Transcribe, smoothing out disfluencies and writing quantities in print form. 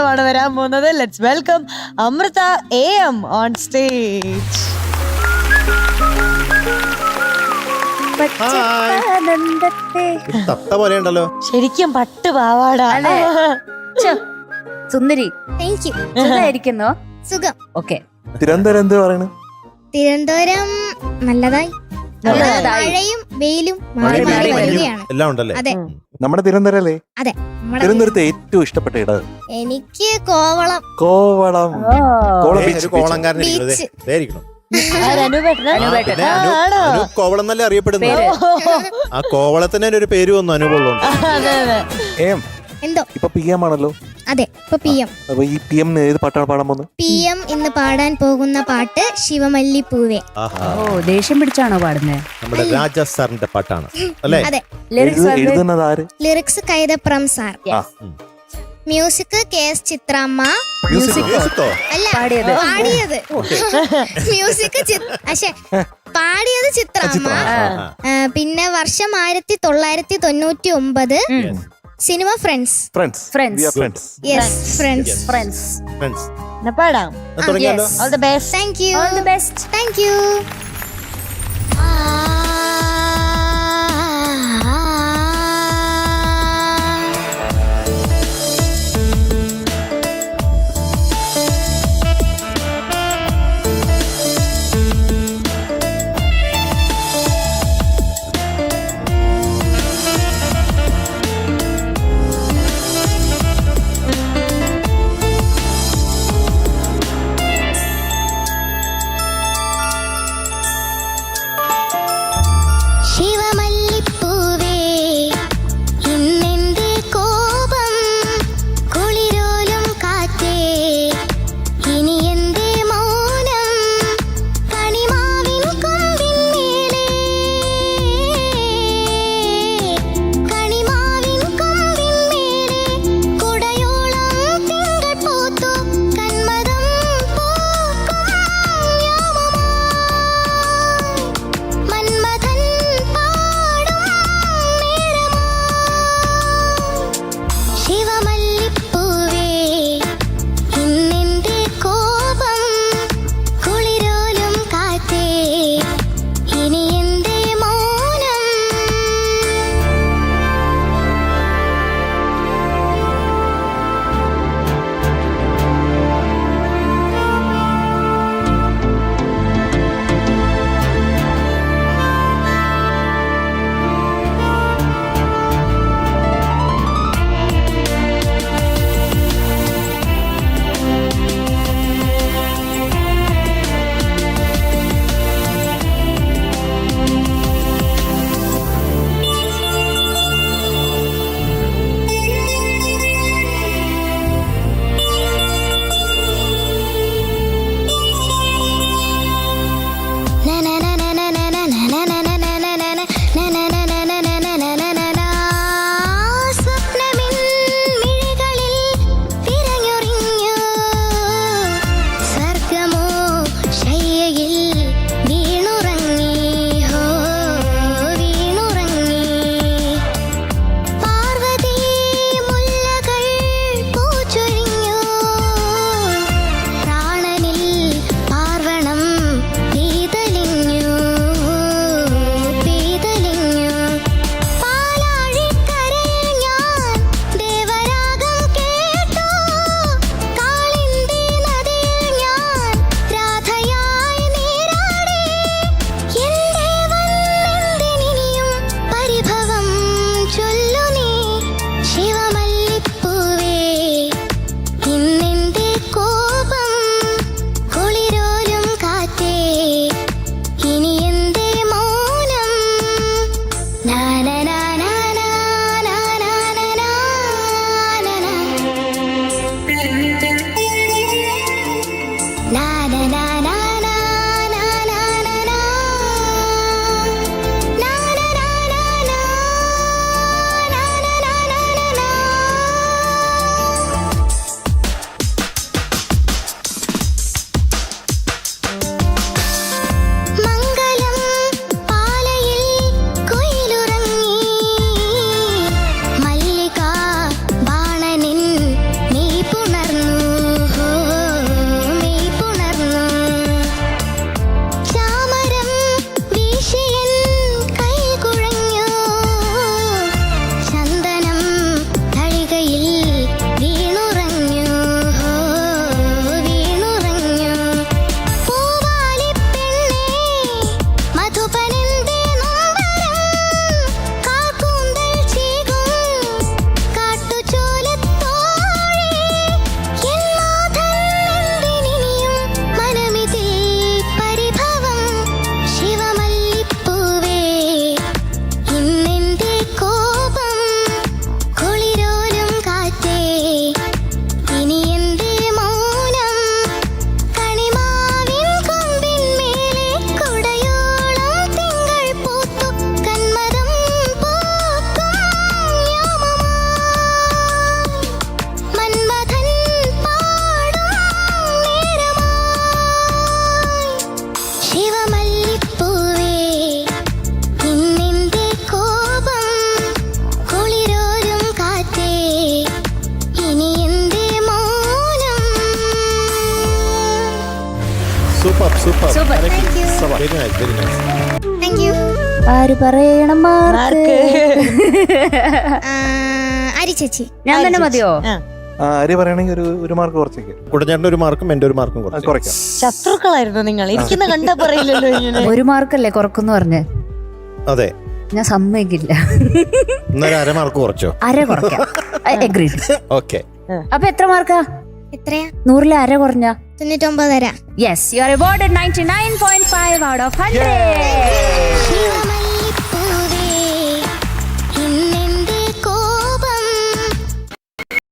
ാണ് വരാൻ പോകുന്നത്. Let's welcome Amrutha AM on stage. തത്ത പോലെ ഉണ്ടല്ലോ. ശരിക്കും പട്ട് പാവാട. സുന്ദരി താങ്ക് യു. സുഖമായിരിക്കുന്നോ? സുഖം. ഓക്കെ. തിരുവനന്തപുരം എന്ത് പറയണ്? തിരുവനന്തപുരം നല്ലതായി. മഴയും വെയിലും മാറി മാറി വരികയാണ്. എല്ലാം ഉണ്ടല്ലേ? അതെ, നമ്മുടെ തിരുവനന്തപുരം അല്ലേ? അതെ. തിരുവനന്തപുരത്തെ ഏറ്റവും ഇഷ്ടപ്പെട്ട ഇടം? എനിക്ക് കോവളം കോവളം. കോവളം ഒരു കോവളംകാരനായിരിക്കണം. ബീച്ച്. കോവളം എന്നല്ലേ അറിയപ്പെടുന്നത്. ആ കോവളത്തിന് ഒരു പേര് വന്നു, അനുഭവമുണ്ട്. എന്തോ ഇപ്പൊ PM ആണല്ലോ. അതെ, ഇപ്പൊ PM. അപ്പൊ ഈ PM ഏത് പാട്ടാണ് പാടാൻ പോകുന്നത്? PM ഇന്ന് പാടാൻ പോകുന്ന പാട്ട് ശിവമല്ലിപ്പൂവേ. ഓ, ദേഷ്യം പിടിച്ചാണോ പാടുന്നത്? നമ്മുടെ രാജ സാറിന്റെ പാട്ടാണ് അല്ലേ? അതെ. എഴുതുന്നത് ആര്? Lyrics Kaithapram sir. Music KS ചിത്രമ്മ. അല്ല, പാടിയത് മ്യൂസിക് പാടിയത് ചിത്രമ്മ. പിന്നെ വർഷം 1999. സിനിമ ഫ്രണ്ട്സ്. Yes, Friends. പാടാം. All the best. Thank you. പുണർ super super Super. Very nice very nice. Thank you. ആര് പറയണം മാർക്ക്? അരി ചേച്ചി. ഞാൻ തന്നെ മതിയോ? ആ അരി പറയണെങ്കിൽ ഒരു മാർക്ക് കുറച്ചേക്ക് കുടഞ്ഞേട്ടൻ്റെ ഒരു മാർക്കും എൻ്റെ ഒരു മാർക്കും കുറച്ച് കുറയ്ക്കാം. ശത്രുക്കളായിരുന്നു നിങ്ങൾ. ഇരിക്കുന്ന കണ്ടാ പറയില്ലല്ലോ ഇങ്ങനെ. ഒരു മാർക്കല്ലേ കുറക്കുന്നു പറഞ്ഞ്? അതെ, ഞാൻ സമ്മതിക്കില്ല. ഇന്നൊരു അരമാർക്ക് കുറച്ചോ? അര കുറയ്ക്കാം. അഗ്രീഡ്. ഓക്കെ. അപ്പൊ എത്ര മാർക്കാ? എത്രയാ? 100-ല് അര കുറഞ്ഞ 99. Yes, you are awarded 99.5 out of 100.